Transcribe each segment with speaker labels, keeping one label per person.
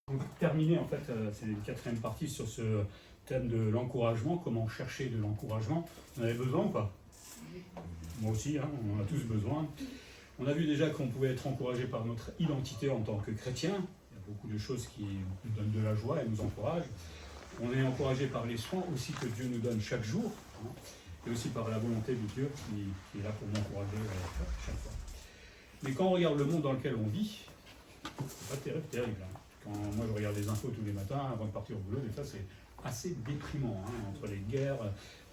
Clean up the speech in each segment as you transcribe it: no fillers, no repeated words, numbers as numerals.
Speaker 1: Pour terminer, en fait, c'est une quatrième partie sur ce thème de l'encouragement, comment chercher de l'encouragement. Vous en avez besoin ou pas? Moi aussi, hein, on en a tous besoin. On a vu déjà qu'on pouvait être encouragé par notre identité en tant que chrétien. Il y a beaucoup de choses qui nous donnent de la joie et nous encouragent. On est encouragé par les soins aussi que Dieu nous donne chaque jour, hein, et aussi par la volonté de Dieu qui est là pour m'encourager chaque fois. Mais quand on regarde le monde dans lequel on vit, c'est pas terrible. Hein. Quand moi je regarde les infos tous les matins avant de partir au boulot, des fois c'est assez déprimant, hein, entre les guerres,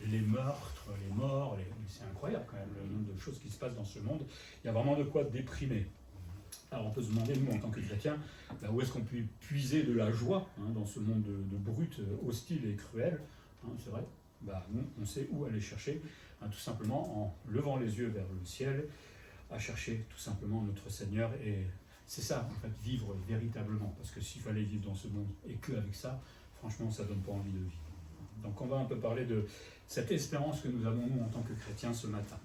Speaker 1: les meurtres, les morts, c'est incroyable quand même le nombre de choses qui se passent dans ce monde. Il y a vraiment de quoi déprimer. Alors on peut se demander, nous en tant que chrétiens, où est-ce qu'on peut puiser de la joie, hein, dans ce monde de brut, hostile et cruel, hein, c'est vrai. Nous, on sait où aller chercher, hein, tout simplement en levant les yeux vers le ciel, à chercher tout simplement notre Seigneur. Et c'est ça, en fait, vivre véritablement. Parce que s'il fallait vivre dans ce monde et qu'avec ça, franchement, ça ne donne pas envie de vivre. Donc on va un peu parler de cette espérance que nous avons, nous, en tant que chrétiens, ce matin.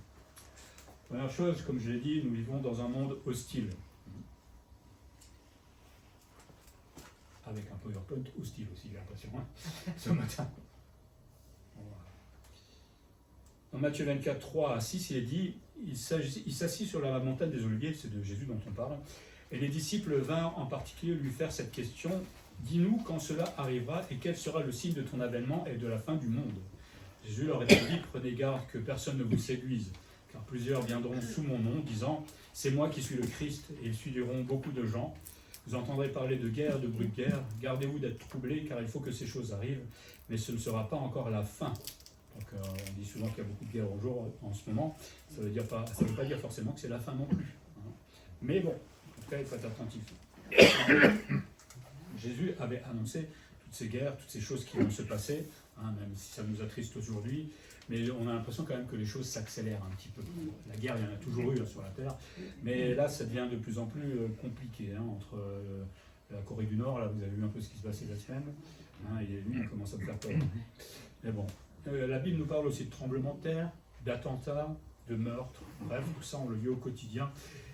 Speaker 1: Première chose, comme je l'ai dit, nous vivons dans un monde hostile. Avec un PowerPoint hostile aussi, j'ai l'impression, hein, ce matin. Dans Matthieu 24, 3 à 6, il est dit, il s'assit sur la montagne des Oliviers, c'est de Jésus dont on parle, et les disciples vinrent en particulier lui faire cette question, « Dis-nous quand cela arrivera et quel sera le signe de ton avènement et de la fin du monde ?» Jésus leur répondit, « Prenez garde que personne ne vous séduise, car plusieurs viendront sous mon nom, disant, « C'est moi qui suis le Christ », et ils suivront beaucoup de gens. Vous entendrez parler de guerre, de bruit de guerre. Gardez-vous d'être troublés, car il faut que ces choses arrivent, mais ce ne sera pas encore la fin. Donc, on dit souvent qu'il y a beaucoup de guerre au jour en ce moment. Ça ne veut pas dire forcément que c'est la fin non plus. Hein. Mais bon, en tout cas, il faut être attentif. Jésus avait annoncé toutes ces guerres, toutes ces choses qui vont se passer, hein, même si ça nous attriste aujourd'hui. Mais on a l'impression quand même que les choses s'accélèrent un petit peu. La guerre, il y en a toujours eu sur la Terre, mais là, ça devient de plus en plus compliqué. Hein, entre la Corée du Nord, là, vous avez vu un peu ce qui se passait la semaine, hein, et lui, il commence à me faire peur. Mais bon, la Bible nous parle aussi de tremblements de terre, d'attentats, de meurtres, bref, tout ça, on le vit au quotidien.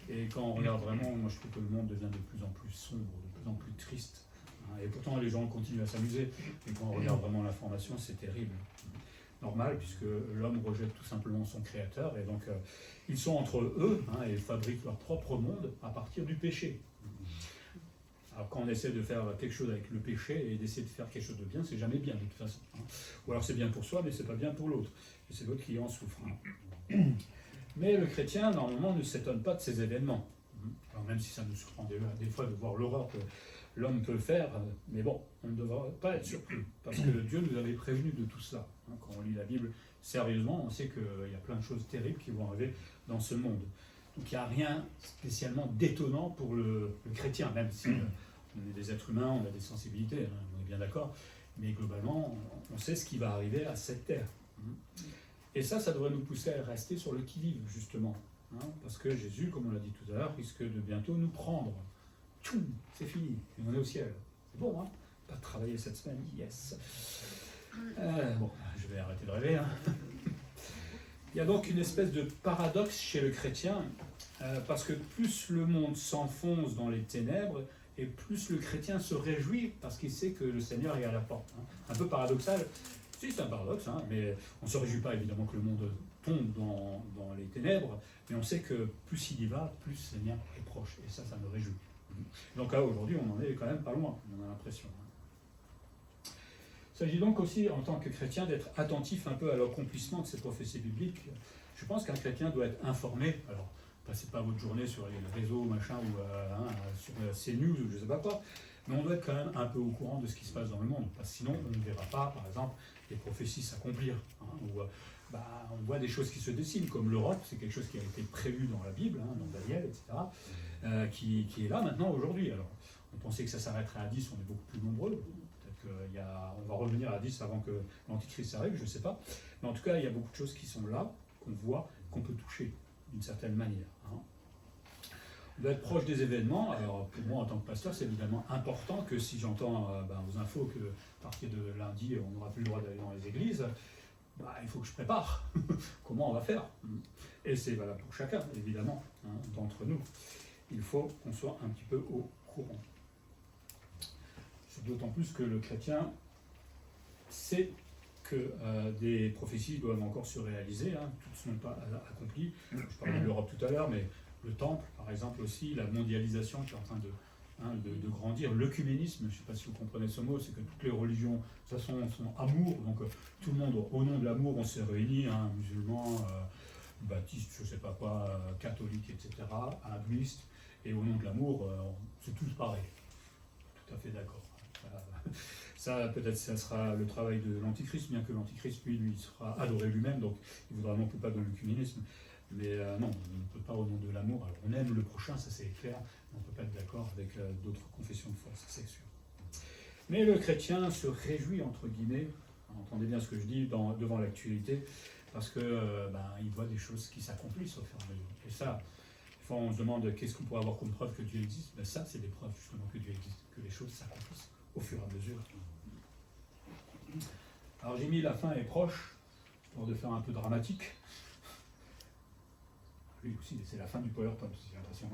Speaker 1: Et quand on regarde vraiment, moi je trouve que le monde devient de plus en plus sombre, de plus en plus triste. Hein, et pourtant, les gens continuent à s'amuser, mais quand on regarde vraiment l'information, c'est terrible. Normal, puisque l'homme rejette tout simplement son créateur, et donc ils sont entre eux, hein, et fabriquent leur propre monde à partir du péché. Alors quand on essaie de faire quelque chose avec le péché et d'essayer de faire quelque chose de bien, c'est jamais bien de toute façon. Hein. Ou alors c'est bien pour soi, mais c'est pas bien pour l'autre. Et c'est l'autre qui en souffre. Hein. Mais le chrétien, normalement, ne s'étonne pas de ces événements. Alors même si ça nous surprend des fois de voir l'horreur que l'homme peut faire, mais bon, on ne devrait pas être surpris, parce que Dieu nous avait prévenu de tout cela. Hein. Quand on lit la Bible sérieusement, on sait qu'il y a plein de choses terribles qui vont arriver dans ce monde. Donc il n'y a rien spécialement d'étonnant pour le chrétien, même si on est des êtres humains, on a des sensibilités, hein, on est bien d'accord, mais globalement, on sait ce qui va arriver à cette terre. Et ça devrait nous pousser à rester sur le qui-vive, justement. Hein, parce que Jésus, comme on l'a dit tout à l'heure, risque de bientôt nous prendre. Tchoum, c'est fini, et on est au ciel. C'est bon, hein? Pas de travailler cette semaine, yes. Bon, je vais arrêter de rêver. Hein. Il y a donc une espèce de paradoxe chez le chrétien, parce que plus le monde s'enfonce dans les ténèbres, et plus le chrétien se réjouit, parce qu'il sait que le Seigneur est à la porte. Hein. Un peu paradoxal, si c'est un paradoxe, hein, mais on ne se réjouit pas évidemment que le monde tombe dans les ténèbres, mais on sait que plus il y va, plus le Seigneur est proche, et ça me réjouit. Donc là, aujourd'hui, on en est quand même pas loin, on a l'impression. Il s'agit donc aussi, en tant que chrétien, d'être attentif un peu à l'accomplissement de ces prophéties bibliques. Je pense qu'un chrétien doit être informé. Alors, passez pas votre journée sur les réseaux, machin, ou sur CNews, ou je sais pas quoi, mais on doit être quand même un peu au courant de ce qui se passe dans le monde, parce que sinon, on ne verra pas, par exemple, les prophéties s'accomplir. Hein, ou, on voit des choses qui se dessinent, comme l'Europe, c'est quelque chose qui a été prévu dans la Bible, hein, dans Daniel, etc., qui est là maintenant, aujourd'hui. Alors, on pensait que ça s'arrêterait à 10, on est beaucoup plus nombreux. On va revenir à 10 avant que l'Antichrist arrive, je ne sais pas. Mais en tout cas, il y a beaucoup de choses qui sont là, qu'on voit, qu'on peut toucher d'une certaine manière. Hein. On doit être proche des événements. Alors, pour moi, en tant que pasteur, c'est évidemment important que si j'entends aux infos qu'à partir de lundi, on n'aura plus le droit d'aller dans les églises, il faut que je prépare. Comment on va faire? Et c'est valable pour chacun, évidemment, hein, d'entre nous. il faut qu'on soit un petit peu au courant. D'autant plus que le chrétien sait que des prophéties doivent encore se réaliser, hein, toutes ne sont pas accomplies. Je parlais de l'Europe tout à l'heure, mais le temple, par exemple aussi, la mondialisation qui est en train de grandir, l'œcuménisme, je ne sais pas si vous comprenez ce mot, c'est que toutes les religions, de toute façon, sont amour, donc tout le monde, au nom de l'amour, on s'est réunis, hein, musulmans, baptistes, je ne sais pas quoi, catholiques, etc., hindouistes, et au nom de l'amour, c'est tous pareil. Tout à fait d'accord. Ça, peut-être, ça sera le travail de l'Antichrist, bien que l'Antichrist, lui, sera adoré lui-même, donc il ne voudra non plus pas de l'œcuménisme. Mais non, on ne peut pas au nom de l'amour. Alors, on aime le prochain, ça c'est clair, mais on ne peut pas être d'accord avec d'autres confessions de foi, ça c'est sûr. Mais le chrétien se réjouit, entre guillemets, entendez bien ce que je dis, devant l'actualité, parce que il voit des choses qui s'accomplissent au fur et à mesure. Et ça, des fois on se demande qu'est-ce qu'on pourrait avoir comme preuve que Dieu existe. Ben ça, c'est des preuves justement que Dieu existe, que les choses s'accomplissent au fur et à mesure. Alors j'ai mis la fin est proche, pour de faire un peu dramatique. Lui aussi, c'est la fin du PowerPoint, j'ai l'impression.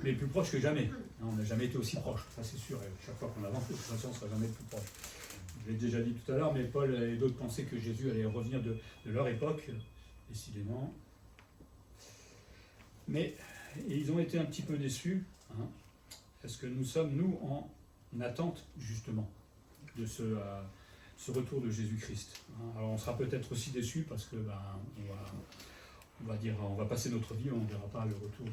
Speaker 1: Mais plus proche que jamais. On n'a jamais été aussi proche, ça c'est sûr. Et chaque fois qu'on avance, de toute façon, on ne sera jamais plus proche. Je l'ai déjà dit tout à l'heure, mais Paul et d'autres pensaient que Jésus allait revenir de leur époque, décidément. Mais ils ont été un petit peu déçus. Hein. Est-ce que nous sommes, nous, en attente, justement, de ce retour de Jésus-Christ. Alors on sera peut-être aussi déçus parce que on va passer notre vie, on ne verra pas le retour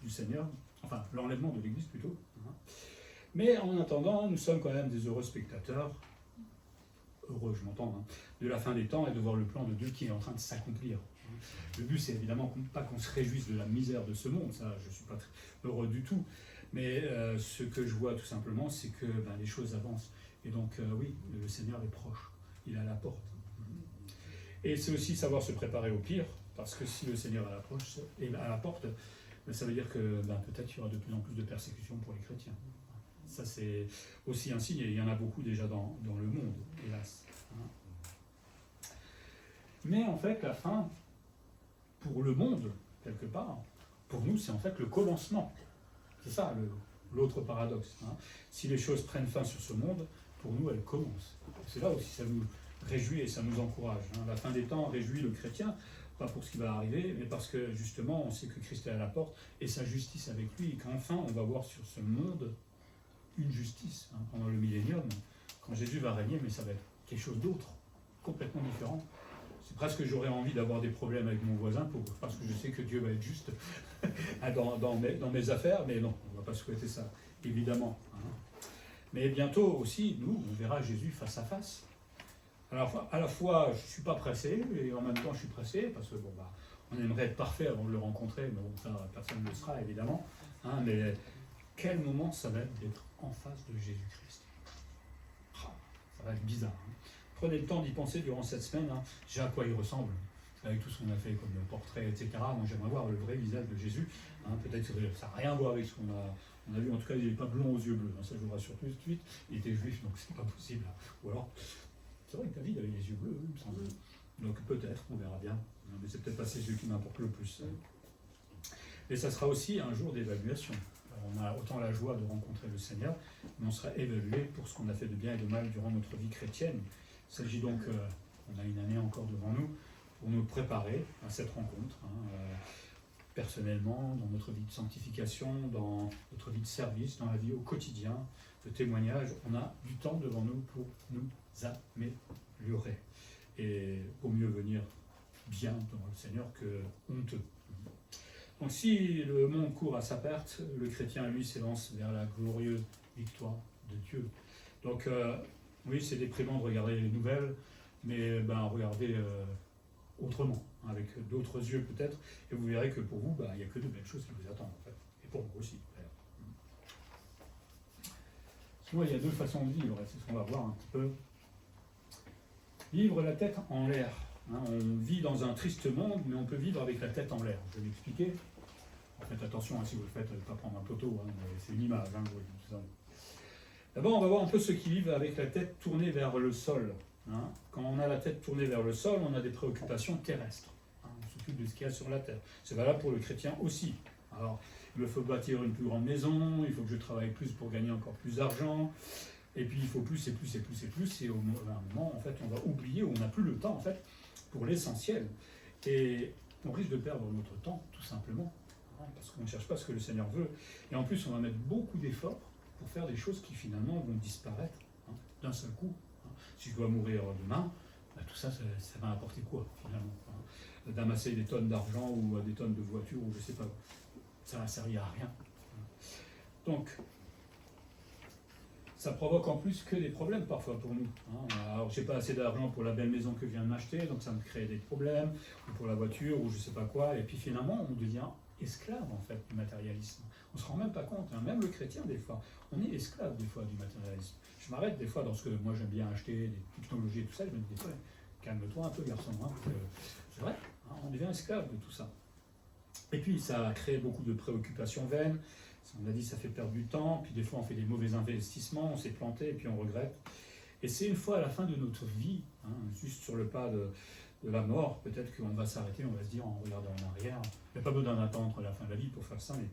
Speaker 1: du Seigneur, enfin l'enlèvement de l'Église plutôt. Mais en attendant, nous sommes quand même des heureux spectateurs, heureux je m'entends, de la fin des temps et de voir le plan de Dieu qui est en train de s'accomplir. Le but c'est évidemment pas qu'on se réjouisse de la misère de ce monde, ça je ne suis pas très heureux du tout, mais ce que je vois tout simplement c'est que les choses avancent. Et donc, oui, le Seigneur est proche, il est à la porte. Et c'est aussi savoir se préparer au pire, parce que si le Seigneur est à la porte, ça veut dire que peut-être il y aura de plus en plus de persécutions pour les chrétiens. Ça, c'est aussi un signe, et il y en a beaucoup déjà dans le monde, hélas. Mais en fait, la fin, pour le monde, quelque part, pour nous, c'est en fait le commencement. C'est ça, l'autre paradoxe. Si les choses prennent fin sur ce monde, pour nous, elle commence. C'est là aussi ça nous réjouit et ça nous encourage. La fin des temps réjouit le chrétien, pas pour ce qui va arriver, mais parce que justement, on sait que Christ est à la porte et sa justice avec lui, et qu'enfin, on va voir sur ce monde une justice pendant le millénium, quand Jésus va régner, mais ça va être quelque chose d'autre, complètement différent. C'est presque j'aurais envie d'avoir des problèmes avec mon voisin parce que je sais que Dieu va être juste dans mes affaires, mais non, on ne va pas souhaiter ça, évidemment. Mais bientôt aussi, nous, on verra Jésus face à face. Alors, à la fois, je ne suis pas pressé, et en même temps, je suis pressé, parce que on aimerait être parfait avant de le rencontrer, mais bon, ça, personne ne le sera, évidemment. Mais quel moment ça va être d'être en face de Jésus-Christ. Ça va être bizarre. Prenez le temps d'y penser durant cette semaine. Déjà à quoi il ressemble, avec tout ce qu'on a fait comme portrait, etc. Moi, j'aimerais voir le vrai visage de Jésus. Peut-être que ça n'a rien à voir avec ce qu'on a vu. En tout cas, il n'est pas blond aux yeux bleus. Ça, je vous rassure tout de suite. Il était juif, donc c'est pas possible. Ou alors, c'est vrai que David avait les yeux bleus, il me semble. Donc peut-être, on verra bien. Mais c'est peut-être pas ces yeux qui m'importent le plus. Et ça sera aussi un jour d'évaluation. On a autant la joie de rencontrer le Seigneur, mais on sera évalué pour ce qu'on a fait de bien et de mal durant notre vie chrétienne. Il s'agit donc, on a une année encore devant nous, pour nous préparer à cette rencontre, personnellement, dans notre vie de sanctification, dans notre vie de service, dans la vie au quotidien, de témoignage. On a du temps devant nous pour nous améliorer. Et pour mieux venir bien devant le Seigneur que honteux. Donc si le monde court à sa perte, le chrétien, lui, s'élance vers la glorieuse victoire de Dieu. Donc, oui, c'est déprimant de regarder les nouvelles, mais regardez autrement, avec d'autres yeux peut-être, et vous verrez que pour vous, il n'y a que de belles choses qui vous attendent, en fait. Et pour vous aussi, d'ailleurs. Sinon, il y a deux façons de vivre, c'est ce qu'on va voir un petit peu. Vivre la tête en l'air. On vit dans un triste monde, mais on peut vivre avec la tête en l'air. Je vais l'expliquer. Faites attention, si vous le faites, ne pas prendre un poteau, c'est une image. D'abord, on va voir un peu ceux qui vivent avec la tête tournée vers le sol. Quand on a la tête tournée vers le sol, on a des préoccupations terrestres. On s'occupe profite de ce qu'il y a sur la terre. C'est valable pour le chrétien aussi. Alors, il me faut bâtir une plus grande maison, il faut que je travaille plus pour gagner encore plus d'argent, et puis il faut plus et plus et plus et plus, et à un moment, en fait, on va oublier, ou on n'a plus le temps, en fait, pour l'essentiel. Et on risque de perdre notre temps, tout simplement, parce qu'on ne cherche pas ce que le Seigneur veut. Et en plus, on va mettre beaucoup d'efforts pour faire des choses qui, finalement, vont disparaître d'un seul coup. Si je dois mourir demain, tout ça, ça va apporter quoi, finalement, d'amasser des tonnes d'argent ou des tonnes de voitures, ou je ne sais pas, ça ne va servir à rien. Donc, ça provoque en plus que des problèmes parfois pour nous. Alors, j'ai pas assez d'argent pour la belle maison que je viens de m'acheter, donc ça me crée des problèmes, ou pour la voiture, ou je sais pas quoi, et puis finalement, on devient esclave, en fait, du matérialisme. On se rend même pas compte, même le chrétien, des fois, on est esclave, des fois, du matérialisme. Je m'arrête, des fois, dans ce que moi, j'aime bien acheter, des technologies et tout ça, je me dis, des fois, calme-toi un peu, garçon, c'est vrai, on devient esclave de tout ça. Et puis, ça a créé beaucoup de préoccupations vaines. On a dit ça fait perdre du temps, puis des fois on fait des mauvais investissements, on s'est planté et puis on regrette. Et c'est une fois à la fin de notre vie, juste sur le pas de la mort, peut-être qu'on va s'arrêter, on va se dire en regardant en arrière, il n'y a pas besoin d'attendre la fin de la vie pour faire ça, mais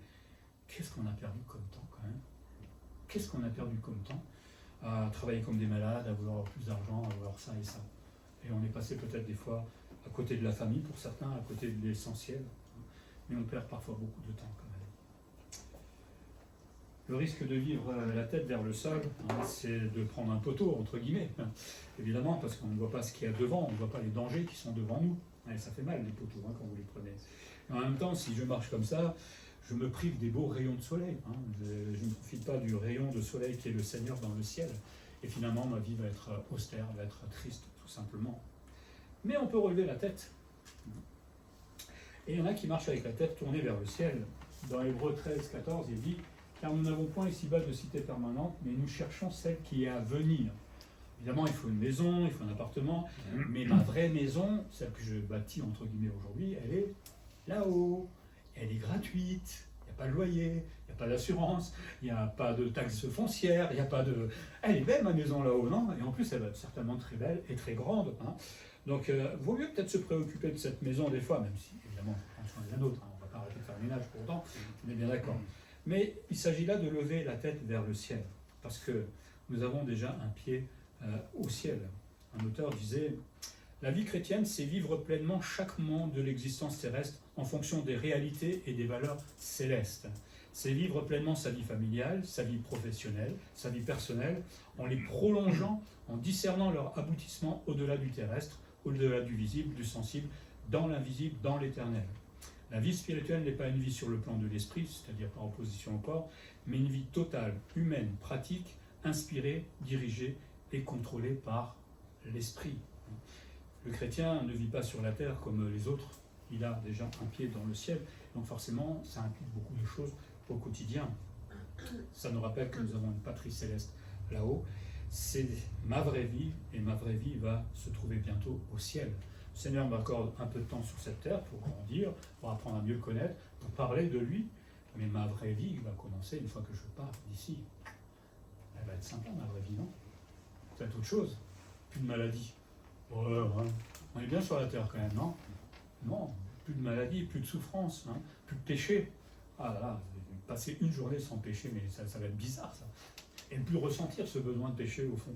Speaker 1: qu'est-ce qu'on a perdu comme temps quand même? Qu'est-ce qu'on a perdu comme temps à travailler comme des malades, à vouloir avoir plus d'argent, à vouloir ça et ça. Et on est passé peut-être des fois à côté de la famille pour certains, à côté de l'essentiel, mais on perd parfois beaucoup de temps quand même. Le risque de vivre la tête vers le sol, c'est de prendre un poteau, entre guillemets, évidemment, parce qu'on ne voit pas ce qu'il y a devant, on ne voit pas les dangers qui sont devant nous. Et ça fait mal, les poteaux, quand vous les prenez. Mais en même temps, si je marche comme ça, je me prive des beaux rayons de soleil. Je ne profite pas du rayon de soleil qui est le Seigneur dans le ciel. Et finalement, ma vie va être austère, va être triste, tout simplement. Mais on peut relever la tête. Et il y en a qui marchent avec la tête tournée vers le ciel. Dans Hébreux 13, 14, il dit « Car nous n'avons point ici-bas de cité permanente, mais nous cherchons celle qui est à venir. » Évidemment, il faut une maison, il faut un appartement, mais ma vraie maison, celle que je bâtis entre guillemets aujourd'hui, elle est là-haut. Elle est gratuite, il n'y a pas de loyer, il n'y a pas d'assurance, il n'y a pas de taxes foncières, il n'y a pas de... Elle est belle ma maison là-haut, non? Et en plus, elle va être certainement très belle et très grande. Donc, vaut mieux peut-être se préoccuper de cette maison des fois, même si, évidemment, on prend soin de la nôtre, on ne va pas arrêter de faire le ménage pour autant, on est bien d'accord. Mais il s'agit là de lever la tête vers le ciel, parce que nous avons déjà un pied au ciel. Un auteur disait « La vie chrétienne, c'est vivre pleinement chaque moment de l'existence terrestre en fonction des réalités et des valeurs célestes. C'est vivre pleinement sa vie familiale, sa vie professionnelle, sa vie personnelle, en les prolongeant, en discernant leur aboutissement au-delà du terrestre, au-delà du visible, du sensible, dans l'invisible, dans l'éternel. La vie spirituelle n'est pas une vie sur le plan de l'esprit, c'est-à-dire par opposition au corps, mais une vie totale, humaine, pratique, inspirée, dirigée et contrôlée par l'esprit. Le chrétien ne vit pas sur la terre comme les autres, il a déjà un pied dans le ciel, donc forcément ça implique beaucoup de choses au quotidien. Ça nous rappelle que nous avons une patrie céleste là-haut, c'est ma vraie vie, et ma vraie vie va se trouver bientôt au ciel. Le Seigneur m'accorde un peu de temps sur cette terre pour grandir, pour apprendre à mieux le connaître, pour parler de lui, mais ma vraie vie va commencer une fois que je pars d'ici. Elle va être sympa, ma vraie vie, non? C'est autre chose, plus de maladie. Ouais. On est bien sur la terre quand même, non? Non, plus de maladie, plus de souffrance, plus de péché. Ah là là, passer une journée sans péché, mais ça va être bizarre ça. Et ne plus ressentir ce besoin de péché au fond.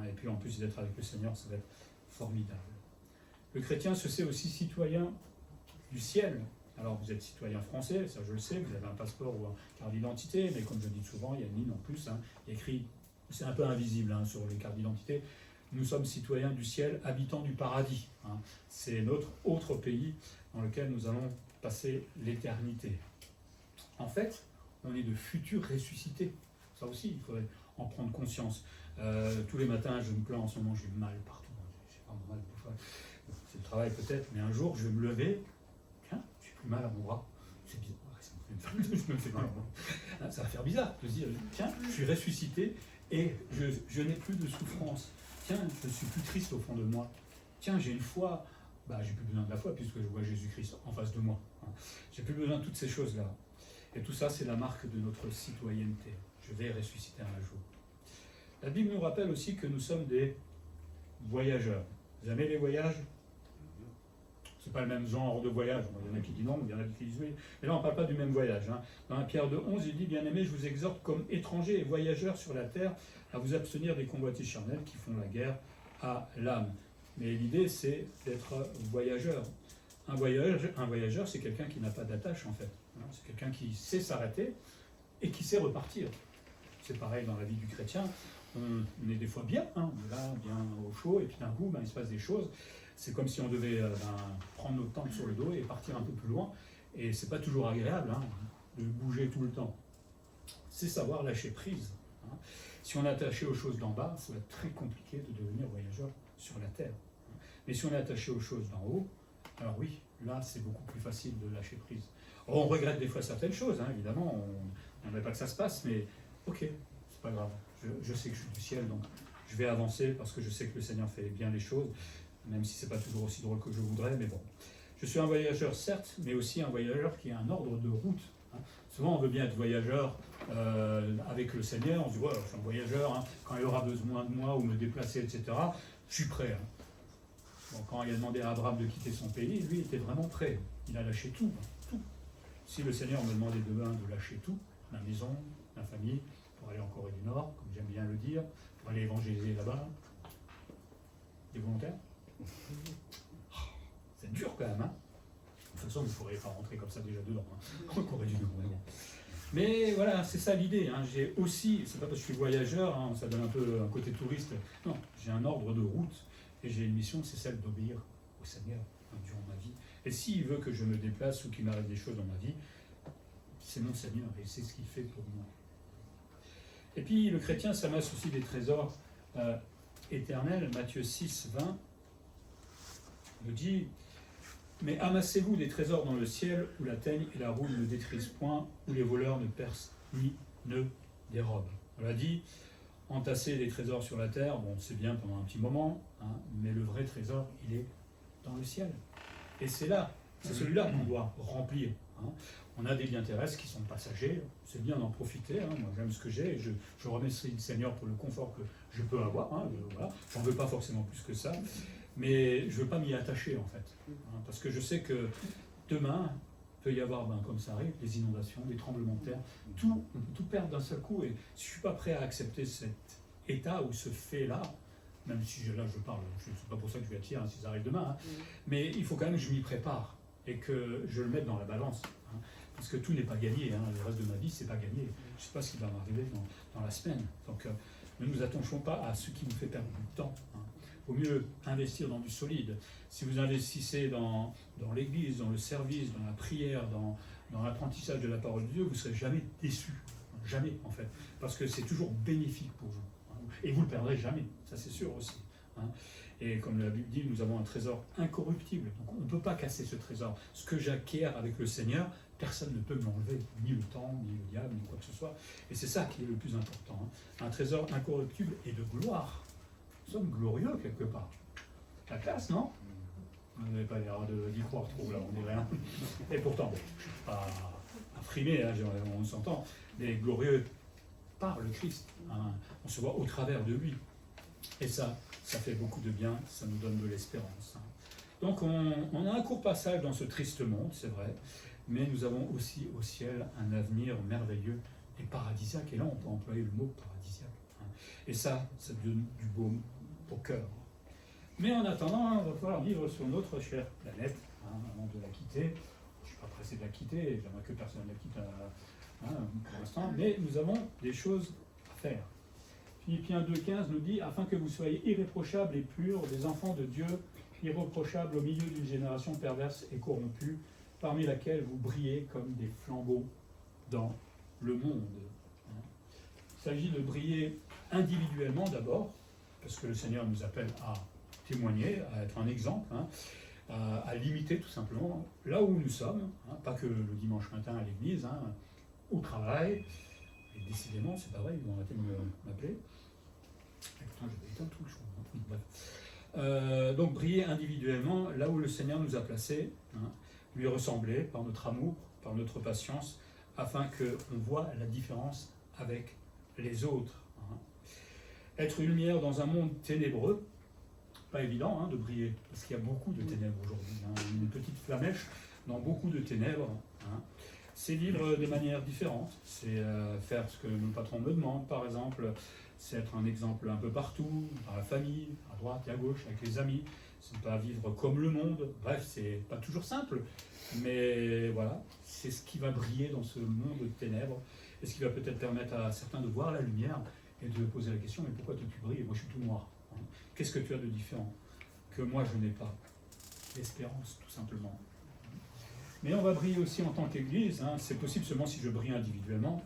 Speaker 1: Et puis en plus d'être avec le Seigneur, ça va être formidable. Le chrétien se sait aussi citoyen du ciel. Alors vous êtes citoyen français, ça je le sais, vous avez un passeport ou une carte d'identité, mais comme je le dis souvent, il y a une ligne en plus, écrit, c'est un peu invisible sur les cartes d'identité. Nous sommes citoyens du ciel, habitants du paradis. C'est notre autre pays dans lequel nous allons passer l'éternité. En fait, on est de futurs ressuscités. Ça aussi, il faudrait en prendre conscience. Tous les matins, je me plains en ce moment, j'ai mal partout. J'ai pas mal des fois. C'est le travail peut-être, mais un jour, je vais me lever. Tiens, j'ai plus mal à mon bras. C'est bizarre. Je me fais mal. Ça va faire bizarre de se dire, tiens, je suis ressuscité et je n'ai plus de souffrance. Tiens, je ne suis plus triste au fond de moi. Tiens, j'ai une foi. J'ai plus besoin de la foi puisque je vois Jésus-Christ en face de moi. J'ai plus besoin de toutes ces choses-là. Et tout ça, c'est la marque de notre citoyenneté. Je vais ressusciter un jour. La Bible nous rappelle aussi que nous sommes des voyageurs. Vous aimez les voyages? c'est pas le même genre de voyage. Il y en a qui disent non, il y en a qui disent oui. Mais là, on ne parle pas du même voyage. Hein. Dans 1 Pierre 2,11, il dit, bien-aimés, je vous exhorte comme étrangers et voyageurs sur la terre à vous abstenir des convoitises charnelles qui font la guerre à l'âme. Mais l'idée, c'est d'être voyageur. Un voyageur, c'est quelqu'un qui n'a pas d'attache, en fait. C'est quelqu'un qui sait s'arrêter et qui sait repartir. C'est pareil dans la vie du chrétien. On est des fois bien, hein, on est là, bien au chaud, et puis d'un coup, il se passe des choses. C'est comme si on devait prendre notre tente sur le dos et partir un peu plus loin. Et c'est pas toujours agréable hein, de bouger tout le temps. C'est savoir lâcher prise. Hein. Si on est attaché aux choses d'en bas, ça va être très compliqué de devenir voyageur sur la terre. Mais si on est attaché aux choses d'en haut, alors oui, là c'est beaucoup plus facile de lâcher prise. On regrette des fois certaines choses, hein, évidemment, on n'aimerait pas que ça se passe, mais ok, c'est pas grave. Je sais que je suis du ciel, donc je vais avancer parce que je sais que le Seigneur fait bien les choses, même si c'est pas toujours aussi drôle que je voudrais, mais bon. Je suis un voyageur, certes, mais aussi un voyageur qui a un ordre de route. Hein. Souvent, on veut bien être voyageur avec le Seigneur, on se dit, ouais, je suis un voyageur, hein, quand il aura besoin de moi ou me déplacer, etc., je suis prêt. Hein. Bon, quand il a demandé à Abraham de quitter son pays, lui était vraiment prêt. Il a lâché tout, tout. Si le Seigneur me demandait demain de lâcher tout, ma maison, ma famille, pour aller en Corée du Nord, comme j'aime bien le dire, pour aller évangéliser là-bas, des volontaires, c'est dur quand même. Hein. De toute façon, vous ne pourrez pas rentrer comme ça déjà dedans, hein, en Corée du Nord. Mais voilà, c'est ça l'idée. Hein. J'ai aussi, c'est pas parce que je suis voyageur, hein, ça donne un peu un côté touriste. Non, j'ai un ordre de route et j'ai une mission, c'est celle d'obéir au Seigneur hein, durant ma vie. Et s'il veut que je me déplace ou qu'il m'arrive des choses dans ma vie, c'est mon Seigneur et c'est ce qu'il fait pour moi. Et puis le chrétien s'amasse aussi des trésors éternels. Matthieu 6, 20 nous dit « Mais amassez-vous des trésors dans le ciel où la teigne et la rouille ne détruisent point, où les voleurs ne percent ni ne dérobent. » On l'a dit, entasser des trésors sur la terre, bon c'est bien pendant un petit moment, hein, mais le vrai trésor, il est dans le ciel. Et c'est là, c'est celui-là qu'on doit remplir. Hein. On a des biens terrestres qui sont passagers, c'est bien d'en profiter, hein. Moi j'aime ce que j'ai, et je remercie le Seigneur pour le confort que je peux avoir, hein. Voilà. J'en veux pas forcément plus que ça, mais je ne veux pas m'y attacher en fait, hein, parce que je sais que demain, il peut y avoir, comme ça arrive, des inondations, des tremblements de terre, on peut tout perdre d'un seul coup, et si je ne suis pas prêt à accepter cet état ou ce fait-là, même si là je parle, c'est pas pour ça que je vais attirer hein, si ça arrive demain, hein, mais il faut quand même que je m'y prépare et que je le mette dans la balance. Hein, parce que tout n'est pas gagné, hein, le reste de ma vie, c'est pas gagné. Je ne sais pas ce qui va m'arriver dans la semaine. Donc ne nous attachons pas à ce qui nous fait perdre du temps. Hein. Il vaut mieux investir dans du solide. Si vous investissez dans l'église, dans le service, dans la prière, dans l'apprentissage de la parole de Dieu, vous ne serez jamais déçu. Jamais, en fait. Parce que c'est toujours bénéfique pour vous. Hein. Et vous ne le perdrez jamais. Ça, c'est sûr aussi. Hein. Et comme la Bible dit, nous avons un trésor incorruptible. Donc on ne peut pas casser ce trésor. Ce que j'acquiers avec le Seigneur, personne ne peut me l'enlever. Ni le temps, ni le diable, ni quoi que ce soit. Et c'est ça qui est le plus important. Hein. Un trésor incorruptible et de gloire. Nous sommes glorieux quelque part. La classe, non? Vous n'avez pas l'air d'y croire trop, là, on n'est rien. Et pourtant, bon, je ne suis pas à frimer, hein, on s'entend, mais glorieux par le Christ. Hein. On se voit au travers de lui. Et ça fait beaucoup de bien, ça nous donne de l'espérance. Hein. Donc on a un court passage dans ce triste monde, c'est vrai, mais nous avons aussi au ciel un avenir merveilleux et paradisiaque. Et là, on peut employer le mot paradisiaque. Hein. Et ça donne du baume au cœur. Mais en attendant, il va falloir vivre sur notre chère planète, hein, avant de la quitter. Je ne suis pas pressé de la quitter, j'aimerais que personne ne la quitte pour l'instant, mais nous avons des choses à faire. Philippiens 2,15 nous dit « Afin que vous soyez irréprochables et purs, des enfants de Dieu, irréprochables au milieu d'une génération perverse et corrompue, parmi laquelle vous brillez comme des flambeaux dans le monde. » Il s'agit de briller individuellement d'abord, parce que le Seigneur nous appelle à témoigner, à être un exemple, hein, à l'imiter tout simplement là où nous sommes, hein, pas que le dimanche matin à l'église, hein, au travail, et décidément, c'est pas vrai, ils vont arrêter de m'appeler. Putain, je vais éteindre tout le show. Donc briller individuellement là où le Seigneur nous a placés, hein, lui ressembler par notre amour, par notre patience, afin qu'on voit la différence avec les autres. Hein. Être une lumière dans un monde ténébreux, pas évident de briller, parce qu'il y a beaucoup de ténèbres aujourd'hui, une petite flamèche dans beaucoup de ténèbres. C'est vivre de manière différente, c'est faire ce que mon patron me demande, par exemple, c'est être un exemple un peu partout, dans la famille, à droite et à gauche, avec les amis, c'est pas vivre comme le monde, bref, c'est pas toujours simple, mais voilà, c'est ce qui va briller dans ce monde de ténèbres, et ce qui va peut-être permettre à certains de voir la lumière, et de poser la question, mais pourquoi toi tu brilles, moi je suis tout noir, qu'est-ce que tu as de différent que moi je n'ai pas? L'espérance, tout simplement. Mais on va briller aussi en tant qu'Église, c'est possible seulement si je brille individuellement.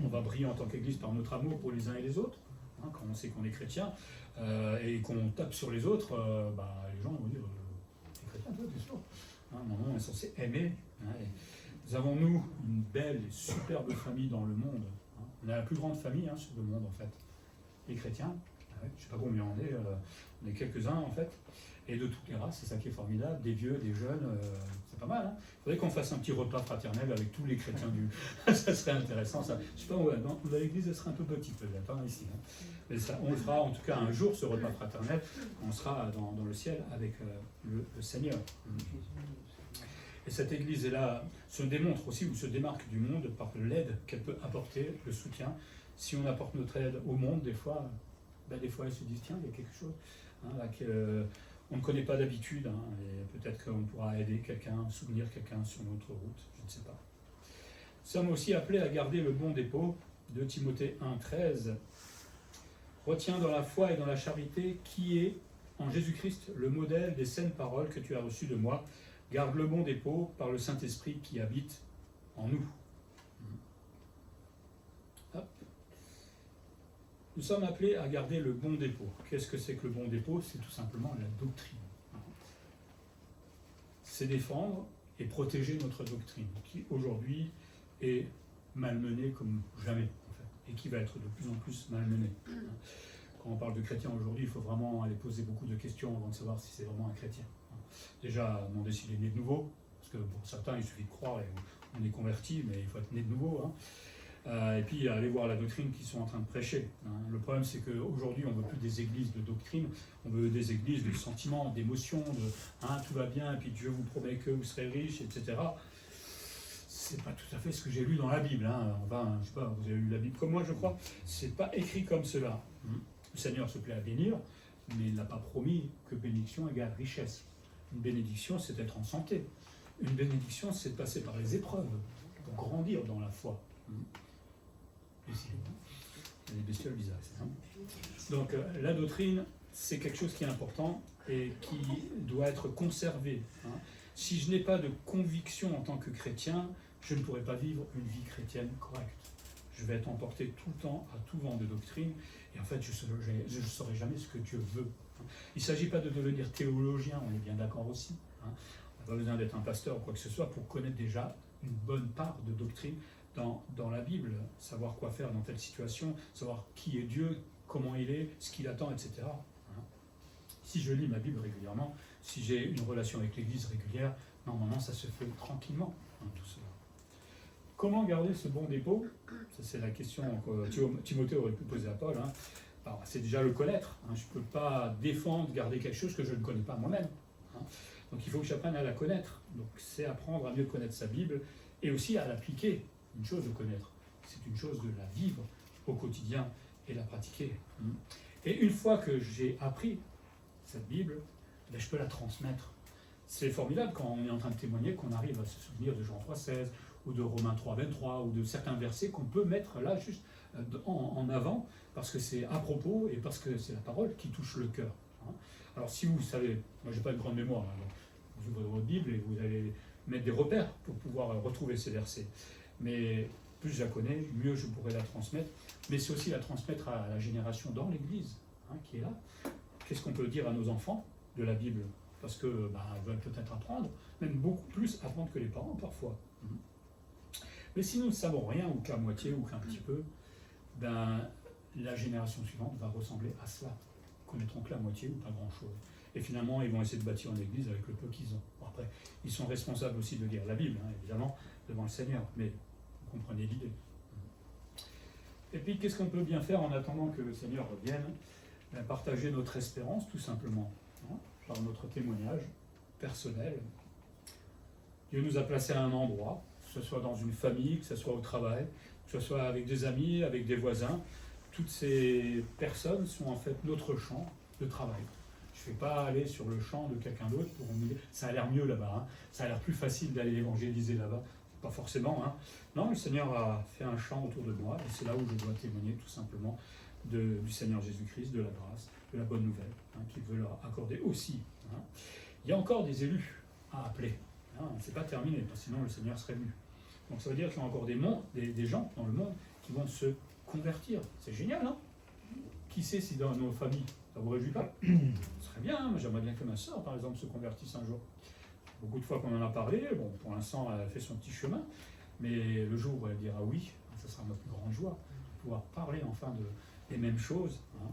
Speaker 1: On va briller en tant qu'Église par notre amour pour les uns et les autres, quand on sait qu'on est chrétien, et qu'on tape sur les autres, les gens vont dire t'es chrétien, toi, t'es sûr. Non, on est censé aimer. Nous avons, nous, une belle et superbe famille dans le monde. On a la plus grande famille sur le monde, en fait. Les chrétiens, je ne sais pas combien on est quelques-uns, en fait. Et de toutes les races, c'est ça qui est formidable, des vieux, des jeunes, c'est pas mal. Il faudrait qu'on fasse un petit repas fraternel avec tous les chrétiens du... ça serait intéressant, ça. Je sais pas, dans l'église, elle serait un peu petite peut-être, ici. Mais ça, on le fera en tout cas un jour, ce repas fraternel, on sera dans le ciel avec le Seigneur. Et cette église-là se démontre aussi, ou se démarque du monde par l'aide qu'elle peut apporter, le soutien. Si on apporte notre aide au monde, des fois ils se disent, tiens, il y a quelque chose on ne connaît pas d'habitude, et peut-être qu'on pourra aider quelqu'un, soutenir quelqu'un sur notre route, je ne sais pas. Nous sommes aussi appelés à garder le bon dépôt, de Timothée 1,13. Retiens dans la foi et dans la charité qui est, en Jésus-Christ, le modèle des saines paroles que tu as reçues de moi. Garde le bon dépôt par le Saint-Esprit qui habite en nous. Hop. Nous sommes appelés à garder le bon dépôt. Qu'est-ce que c'est que le bon dépôt? C'est tout simplement la doctrine. C'est défendre et protéger notre doctrine, qui aujourd'hui est malmenée comme jamais, en fait, et qui va être de plus en plus malmenée. Quand on parle de chrétiens aujourd'hui, il faut vraiment aller poser beaucoup de questions avant de savoir si c'est vraiment un chrétien. Déjà, demander s'il est né de nouveau, parce que pour certains, il suffit de croire et on est converti, mais il faut être né de nouveau. Et puis aller voir la doctrine qu'ils sont en train de prêcher. Le problème, c'est qu'aujourd'hui, on ne veut plus des églises de doctrine, on veut des églises de sentiments, d'émotions, de tout va bien, et puis Dieu vous promet que vous serez riches, etc. C'est pas tout à fait ce que j'ai lu dans la Bible. Enfin, je sais pas, vous avez lu la Bible comme moi, je crois. C'est pas écrit comme cela. Le Seigneur se plaît à bénir, mais il n'a pas promis que bénédiction égale richesse. Une bénédiction, c'est d'être en santé. Une bénédiction, c'est de passer par les épreuves pour grandir dans la foi. Ici, il y a des bestioles bizarres. Donc la doctrine, c'est quelque chose qui est important et qui doit être conservé. Si je n'ai pas de conviction en tant que chrétien, je ne pourrai pas vivre une vie chrétienne correcte. Je vais être emporté tout le temps à tout vent de doctrine et en fait je ne saurai jamais ce que Dieu veut. Il ne s'agit pas de devenir théologien, on est bien d'accord aussi. On n'a pas besoin d'être un pasteur ou quoi que ce soit pour connaître déjà une bonne part de doctrine dans la Bible, savoir quoi faire dans telle situation, savoir qui est Dieu, comment il est, ce qu'il attend, etc. Si je lis ma Bible régulièrement, si j'ai une relation avec l'Église régulière, normalement ça se fait tranquillement, tout cela. Comment garder ce bon dépôt? Ça, c'est la question que Timothée aurait pu poser à Paul. Alors, c'est déjà le connaître. Je ne peux pas défendre, garder quelque chose que je ne connais pas moi-même. Donc il faut que j'apprenne à la connaître. Donc c'est apprendre à mieux connaître sa Bible et aussi à l'appliquer. Une chose de connaître, c'est une chose de la vivre au quotidien et la pratiquer. Et une fois que j'ai appris cette Bible, je peux la transmettre. C'est formidable quand on est en train de témoigner qu'on arrive à se souvenir de Jean 3,16 ou de Romains 3,23 ou de certains versets qu'on peut mettre là juste en avant parce que c'est à propos et parce que c'est la parole qui touche le cœur. Alors si vous savez, moi j'ai pas de grande mémoire, vous ouvrez votre Bible et vous allez mettre des repères pour pouvoir retrouver ces versets. Mais plus je la connais, mieux je pourrai la transmettre. Mais c'est aussi la transmettre à la génération dans l'Église qui est là. Qu'est-ce qu'on peut dire à nos enfants de la Bible? Parce qu'elles veulent peut-être apprendre, même beaucoup plus apprendre que les parents parfois. Mais si nous ne savons rien, ou qu'à moitié, ou qu'un petit peu, la génération suivante va ressembler à cela. Ils connaîtront que la moitié ou pas grand-chose. Et finalement, ils vont essayer de bâtir une église avec le peu qu'ils ont. Bon, après, ils sont responsables aussi de lire la Bible, évidemment, devant le Seigneur. Mais vous comprenez l'idée. Et puis, qu'est-ce qu'on peut bien faire en attendant que le Seigneur revienne? partager notre espérance, tout simplement, hein, par notre témoignage personnel. Dieu nous a placés à un endroit, que ce soit dans une famille, que ce soit au travail, que ce soit avec des amis, avec des voisins. Toutes ces personnes sont en fait notre champ de travail. Je ne vais pas aller sur le champ de quelqu'un d'autre pour me dire ça a l'air mieux là-bas, hein. Ça a l'air plus facile d'aller évangéliser là-bas. Pas forcément. Hein. Non, le Seigneur a fait un champ autour de moi et c'est là où je dois témoigner tout simplement du Seigneur Jésus-Christ, de la grâce, de la bonne nouvelle, hein, qu'il veut leur accorder aussi. Hein. Il y a encore des élus à appeler. Hein. C'est pas terminé, parce que sinon le Seigneur serait venu. Donc ça veut dire qu'il y a encore des gens dans le monde qui vont se convertir. C'est génial, hein. Qui sait si dans nos familles, ça vous réjouit pas? Ce serait bien, hein. J'aimerais bien que ma soeur, par exemple, se convertisse un jour. Beaucoup de fois qu'on en a parlé, bon, pour l'instant, elle a fait son petit chemin, mais le jour où elle dira oui, ça sera ma plus grande joie, de pouvoir parler enfin des mêmes choses. Hein.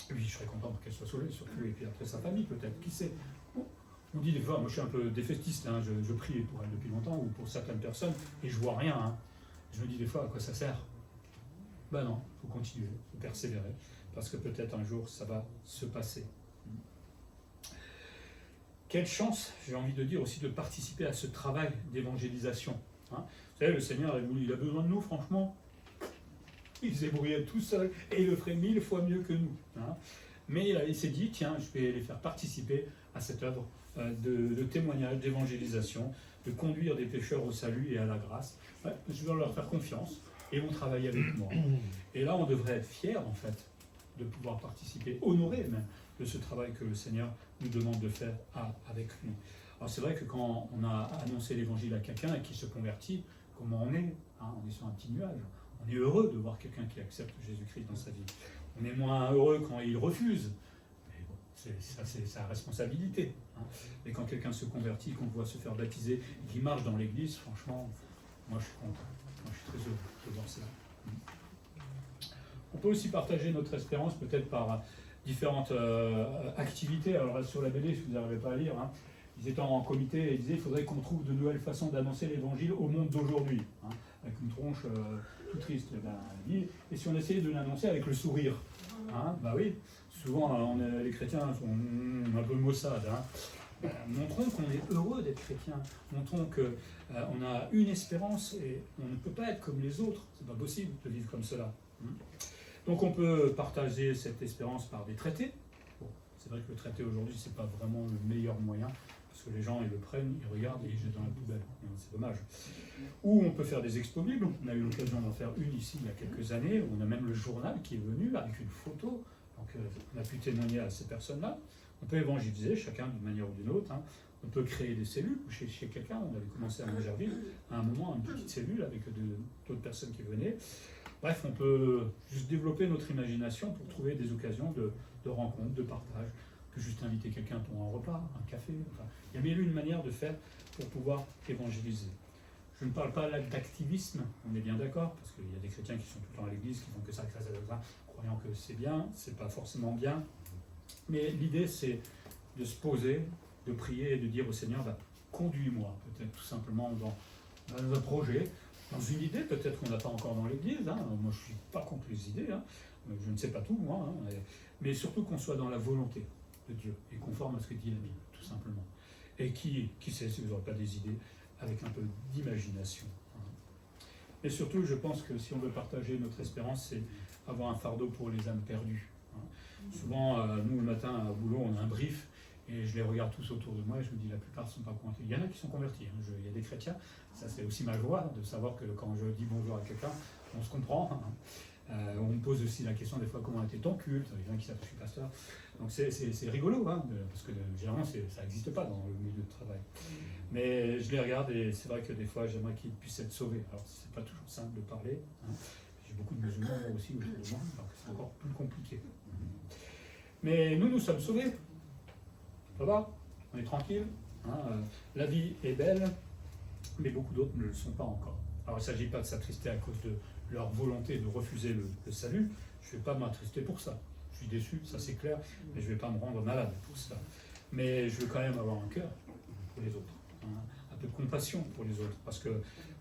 Speaker 1: Et puis je serais content qu'elle soit sauvée, surtout, et puis après sa famille, peut-être, qui sait. Bon, on dit des fois, moi je suis un peu défaitiste, hein, je prie pour elle depuis longtemps, ou pour certaines personnes, et je vois rien. Hein. Je me dis des fois, à quoi ça sert? Ben non, il faut continuer, il faut persévérer, parce que peut-être un jour, ça va se passer. Quelle chance, j'ai envie de dire aussi, de participer à ce travail d'évangélisation. Hein. Vous savez, le Seigneur, il a besoin de nous, franchement. Il se débrouillait tout seul et il le ferait 1000 fois mieux que nous. Hein. Mais il s'est dit, tiens, je vais les faire participer à cette œuvre de témoignage, d'évangélisation, de conduire des pécheurs au salut et à la grâce. Ouais, je vais leur faire confiance et ils vont travailler avec moi. Et là, on devrait être fiers, en fait, de pouvoir participer, honorer même, de ce travail que le Seigneur nous demande de faire avec nous. Alors c'est vrai que quand on a annoncé l'évangile à quelqu'un et qu'il se convertit, comment on est, hein, on est sur un petit nuage. On est heureux de voir quelqu'un qui accepte Jésus-Christ dans sa vie. On est moins heureux quand il refuse. Mais bon, c'est sa responsabilité. Hein. Et quand quelqu'un se convertit, qu'on voit se faire baptiser, et qu'il marche dans l'église, franchement, moi je suis content. Moi je suis très heureux de voir cela. On peut aussi partager notre espérance peut-être par différentes activités. Alors sur la BD, si vous n'arrivez pas à lire, hein, ils étaient en comité et ils disaient qu'il faudrait qu'on trouve de nouvelles façons d'annoncer l'évangile au monde d'aujourd'hui, hein, avec une tronche tout triste. Et si on essayait de l'annoncer avec le sourire, hein, bah oui, souvent les chrétiens sont un peu maussades. Hein. Montrons qu'on est heureux d'être chrétien, montrons qu'on a une espérance et on ne peut pas être comme les autres, c'est pas possible de vivre comme cela. Donc on peut partager cette espérance par des traités. Bon, c'est vrai que le traité aujourd'hui, c'est pas vraiment le meilleur moyen, parce que les gens, ils le prennent, ils regardent et ils jettent dans la poubelle. C'est dommage. Ou on peut faire des expos bibles. On a eu l'occasion d'en faire une ici il y a quelques années. On a même le journal qui est venu avec une photo. Donc on a pu témoigner à ces personnes-là. On peut évangéliser, chacun d'une manière ou d'une autre. Hein. On peut créer des cellules chez quelqu'un. On avait commencé à Mongerville, à un moment, une petite cellule avec d'autres personnes qui venaient. Bref, on peut juste développer notre imagination pour trouver des occasions de rencontres, de partage. On peut juste inviter quelqu'un pour un repas, un café. Enfin, il y a mille une manières de faire pour pouvoir évangéliser. Je ne parle pas là d'activisme, on est bien d'accord, parce qu'il y a des chrétiens qui sont tout le temps à l'église, qui font que ça, croyant que c'est bien, c'est pas forcément bien. Mais l'idée, c'est de se poser, de prier et de dire au Seigneur, bah, conduis-moi, peut-être tout simplement dans un projet, dans une idée peut-être qu'on n'a pas encore dans l'église. Hein. Moi, je ne suis pas contre les idées, hein. Je ne sais pas tout, moi, hein. Mais surtout qu'on soit dans la volonté de Dieu et conforme à ce que dit la Bible, tout simplement. Et qui sait si vous n'aurez pas des idées avec un peu d'imagination. Hein. Mais surtout, je pense que si on veut partager notre espérance, c'est avoir un fardeau pour les âmes perdues. Hein. Souvent, nous, le matin, au boulot, on a un brief, et je les regarde tous autour de moi, et je me dis, la plupart ne sont pas convertis. Il y en a qui sont convertis, hein. Il y a des chrétiens, ça c'est aussi ma joie, de savoir que quand je dis bonjour à quelqu'un, on se comprend. Hein. On me pose aussi la question des fois, comment était ton culte? Il y en a qui savent que je suis pasteur. Donc c'est rigolo, hein, parce que généralement ça n'existe pas dans le milieu de travail. Mais je les regarde et c'est vrai que des fois j'aimerais qu'ils puissent être sauvés. Alors c'est pas toujours simple de parler. Hein. J'ai beaucoup de musulmans aussi autour de moi, donc c'est encore plus compliqué. Mais nous sommes sauvés. Ça va, on est tranquille. Hein. La vie est belle, mais beaucoup d'autres ne le sont pas encore. Alors il ne s'agit pas de s'attrister à cause de leur volonté de refuser le salut. Je ne vais pas m'attrister pour ça. Je suis déçu, ça c'est clair, mais je ne vais pas me rendre malade pour ça. Mais je veux quand même avoir un cœur pour les autres, hein, un peu de compassion pour les autres, parce que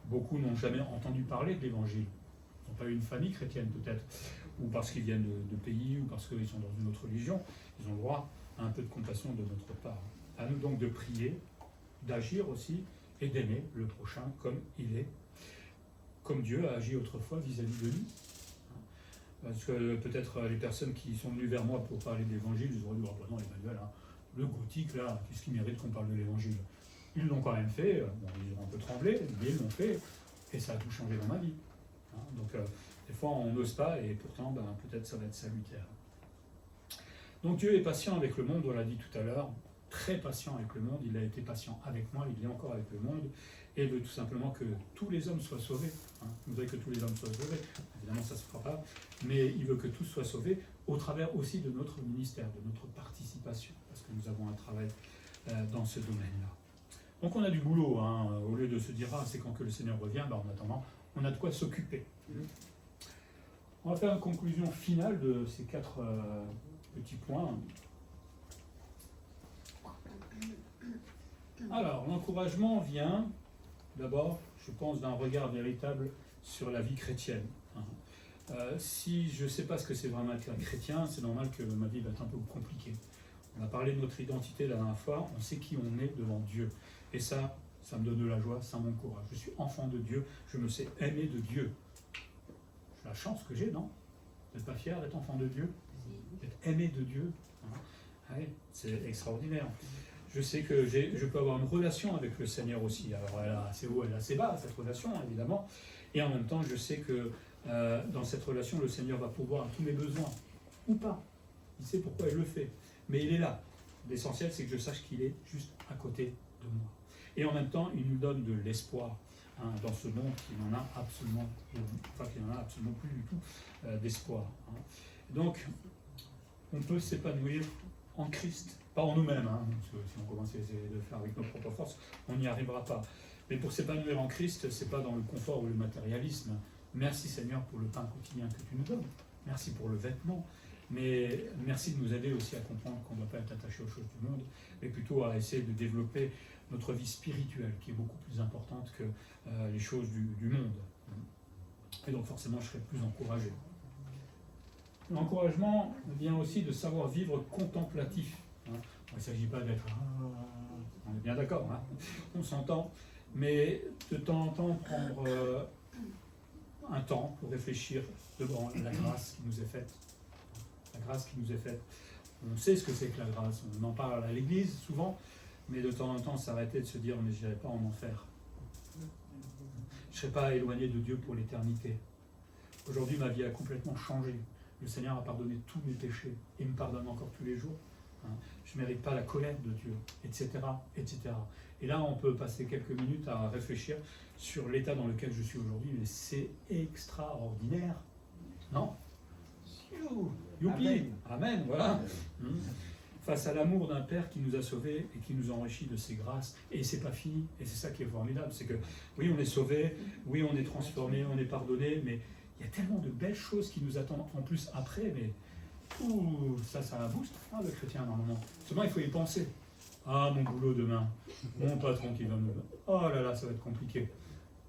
Speaker 1: beaucoup n'ont jamais entendu parler de l'Évangile. Ils n'ont pas eu une famille chrétienne peut-être, ou parce qu'ils viennent de pays, ou parce qu'ils sont dans une autre religion, ils ont droit à un peu de compassion de notre part. À nous donc de prier, d'agir aussi, et d'aimer le prochain comme il est, comme Dieu a agi autrefois vis-à-vis de nous. Parce que peut-être les personnes qui sont venues vers moi pour parler de l'évangile, ils auraient dit, oh ben non, Emmanuel, hein, le gothique, là, qu'est-ce qu'il mérite qu'on parle de l'évangile? Ils l'ont quand même fait, bon, ils ont un peu tremblé, mais ils l'ont fait, et ça a tout changé dans ma vie. Hein, donc, des fois, on n'ose pas, et pourtant, ben, peut-être ça va être salutaire. Donc, Dieu est patient avec le monde, on l'a dit tout à l'heure, très patient avec le monde, il a été patient avec moi, il est encore avec le monde, et veut tout simplement que tous les hommes soient sauvés. Hein. Il voudrait que tous les hommes soient sauvés, évidemment ça ne se fera pas, mais il veut que tous soient sauvés au travers aussi de notre ministère, de notre participation, parce que nous avons un travail dans ce domaine-là. Donc on a du boulot, hein. Au lieu de se dire, ah c'est quand que le Seigneur revient, ben, en attendant, on a de quoi s'occuper. On va faire une conclusion finale de ces 4 petits points. Alors, l'encouragement vient, d'abord, je pense, d'un regard véritable sur la vie chrétienne. Si je ne sais pas ce que c'est vraiment être un chrétien, c'est normal que ma vie va être un peu compliquée. On a parlé de notre identité la dernière fois, on sait qui on est devant Dieu. Et ça me donne de la joie, ça m'encourage. Je suis enfant de Dieu, je me sais aimer de Dieu. C'est la chance que j'ai, non? Vous n'êtes pas fier d'être enfant de Dieu? D'être aimé de Dieu? Ouais, c'est extraordinaire. Je sais que je peux avoir une relation avec le Seigneur aussi. Alors elle a assez haut, elle a assez bas, cette relation, évidemment. Et en même temps, je sais que dans cette relation, le Seigneur va pourvoir à tous mes besoins. Ou pas. Il sait pourquoi il le fait. Mais il est là. L'essentiel, c'est que je sache qu'il est juste à côté de moi. Et en même temps, il nous donne de l'espoir dans ce monde qui n'en a absolument, plus du tout d'espoir. Donc, on peut s'épanouir en Christ. Pas en nous-mêmes, parce que si on commence à essayer de le faire avec nos propres forces, on n'y arrivera pas. Mais pour s'épanouir en Christ, ce n'est pas dans le confort ou le matérialisme. Merci Seigneur pour le pain quotidien que tu nous donnes. Merci pour le vêtement. Mais merci de nous aider aussi à comprendre qu'on ne doit pas être attaché aux choses du monde, mais plutôt à essayer de développer notre vie spirituelle, qui est beaucoup plus importante que les choses du monde. Et donc forcément, je serai plus encouragé. L'encouragement vient aussi de savoir vivre contemplatif. Il ne s'agit pas d'être... on est bien d'accord, on s'entend, mais de temps en temps prendre un temps pour réfléchir devant la grâce qui nous est faite. La grâce qui nous est faite. On sait ce que c'est que la grâce, on en parle à l'église souvent, mais de temps en temps s'arrêter de se dire mais je n'irai pas en enfer. Je ne serai pas éloigné de Dieu pour l'éternité. Aujourd'hui ma vie a complètement changé. Le Seigneur a pardonné tous mes péchés et me pardonne encore tous les jours. Je ne mérite pas la colère de Dieu, etc., etc. Et là, on peut passer quelques minutes à réfléchir sur l'état dans lequel je suis aujourd'hui, mais c'est extraordinaire. Non? Youpi! Amen, Amen, voilà. Face à l'amour d'un Père qui nous a sauvés et qui nous enrichit de ses grâces. Et c'est pas fini, et c'est ça qui est formidable, c'est que oui, on est sauvés, oui, on est transformés, on est pardonnés, mais il y a tellement de belles choses qui nous attendent en plus après, mais ça a un boost, le chrétien, normalement. Seulement, il faut y penser. Ah, mon boulot demain, mon patron qui va me... Oh là là, ça va être compliqué.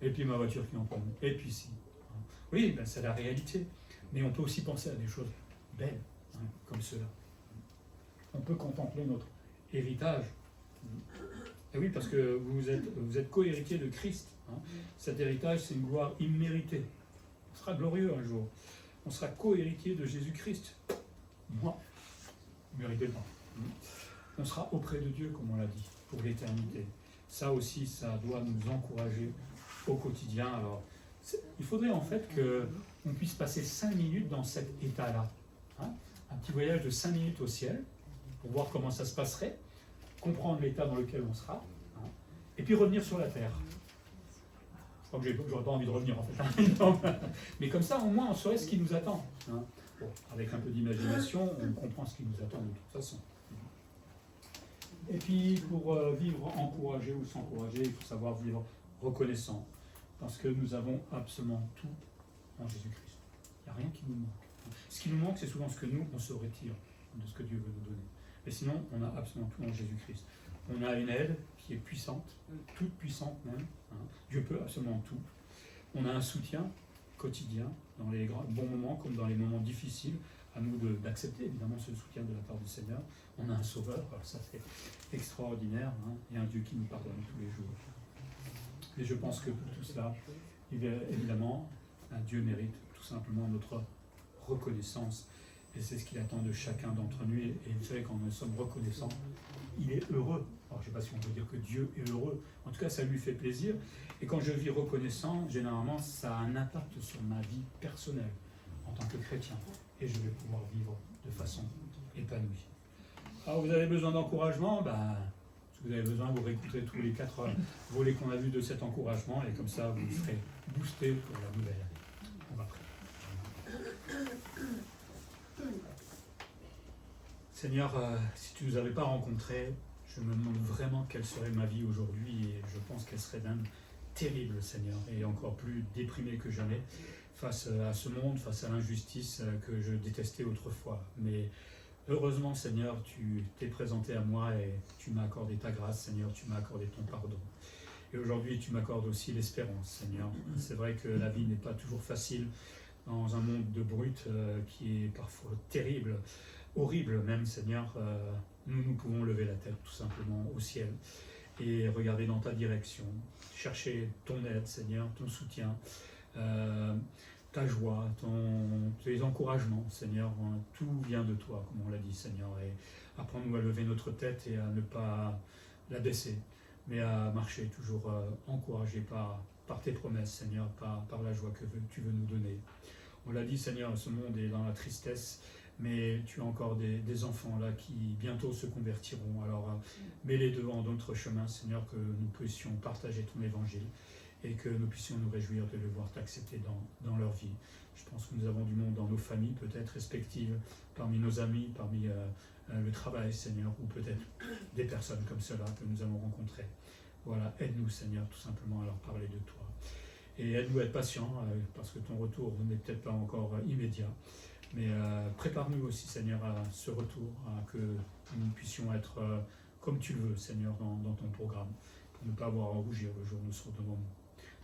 Speaker 1: Et puis ma voiture qui en prend. Et puis si. Oui, ben, c'est la réalité. Mais on peut aussi penser à des choses belles, comme cela. On peut contempler notre héritage. Et oui, parce que vous êtes co-héritier de Christ. Cet héritage, c'est une gloire imméritée. On sera glorieux un jour. On sera co-héritier de Jésus-Christ. Moi, ne méritez pas. On sera auprès de Dieu, comme on l'a dit, pour l'éternité. Ça aussi, ça doit nous encourager au quotidien. Alors, il faudrait en fait qu'on puisse passer 5 minutes dans cet état-là. Un petit voyage de 5 minutes au ciel, pour voir comment ça se passerait, comprendre l'état dans lequel on sera, et puis revenir sur la terre. Je crois que j'aurais pas envie de revenir en fait. Mais comme ça, au moins, on saurait ce qui nous attend. Bon, avec un peu d'imagination, on comprend ce qui nous attend de toute façon. Et puis, pour vivre encouragé ou s'encourager, il faut savoir vivre reconnaissant, parce que nous avons absolument tout en Jésus-Christ. Il n'y a rien qui nous manque. Ce qui nous manque, c'est souvent ce que nous, on se retire de ce que Dieu veut nous donner. Mais sinon, on a absolument tout en Jésus-Christ. On a une aide qui est puissante, toute puissante même. Dieu peut absolument tout. On a un soutien quotidien, dans les bons moments comme dans les moments difficiles, à nous d'accepter évidemment ce soutien de la part du Seigneur. On a un sauveur, alors ça c'est extraordinaire, hein, et un Dieu qui nous pardonne tous les jours. Et je pense que pour tout cela, évidemment, un Dieu mérite tout simplement notre reconnaissance. Et c'est ce qu'il attend de chacun d'entre nous. Et vous savez, quand nous sommes reconnaissants, il est heureux. Alors je ne sais pas si on peut dire que Dieu est heureux. En tout cas, ça lui fait plaisir. Et quand je vis reconnaissant, généralement, ça a un impact sur ma vie personnelle en tant que chrétien. Et je vais pouvoir vivre de façon épanouie. Alors vous avez besoin d'encouragement, si vous avez besoin, vous réécouterez tous les 4 volets qu'on a vus de cet encouragement, et comme ça vous serez boosté pour la nouvelle année. On va prier. Seigneur, si tu ne nous avais pas rencontrés, je me demande vraiment quelle serait ma vie aujourd'hui, et je pense qu'elle serait même terrible, Seigneur, et encore plus déprimée que jamais face à ce monde, face à l'injustice que je détestais autrefois. Mais heureusement, Seigneur, tu t'es présenté à moi et tu m'as accordé ta grâce, Seigneur, tu m'as accordé ton pardon. Et aujourd'hui, tu m'accordes aussi l'espérance, Seigneur. C'est vrai que la vie n'est pas toujours facile dans un monde de brutes qui est parfois terrible, horrible même, Seigneur. Nous pouvons lever la tête tout simplement au ciel et regarder dans ta direction, chercher ton aide, Seigneur, ton soutien, ta joie, tes encouragements, Seigneur. Tout vient de toi, comme on l'a dit, Seigneur. Et apprends-nous à lever notre tête et à ne pas la baisser, mais à marcher toujours encouragé par tes promesses, Seigneur, par la joie que tu veux nous donner. On l'a dit, Seigneur, ce monde est dans la tristesse, mais tu as encore des enfants là qui bientôt se convertiront. Alors mets-les devant d'autres chemins, Seigneur, que nous puissions partager ton évangile et que nous puissions nous réjouir de le voir t'accepter dans leur vie. Je pense que nous avons du monde dans nos familles, peut-être respectives, parmi nos amis, parmi le travail, Seigneur, ou peut-être des personnes comme cela que nous allons rencontrer. Voilà, aide-nous, Seigneur, tout simplement à leur parler de toi. Et aide-nous à être patients, parce que ton retour n'est peut-être pas encore immédiat. Mais prépare-nous aussi, Seigneur, à ce retour, que nous puissions être comme tu le veux, Seigneur, dans ton programme, pour ne pas avoir à rougir le jour où nous serons devant nous.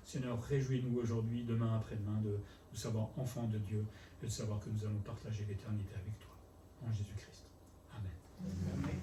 Speaker 1: Seigneur, réjouis-nous aujourd'hui, demain après-demain, de nous savoir enfants de Dieu et de savoir que nous allons partager l'éternité avec toi. En Jésus-Christ. Amen.
Speaker 2: Amen.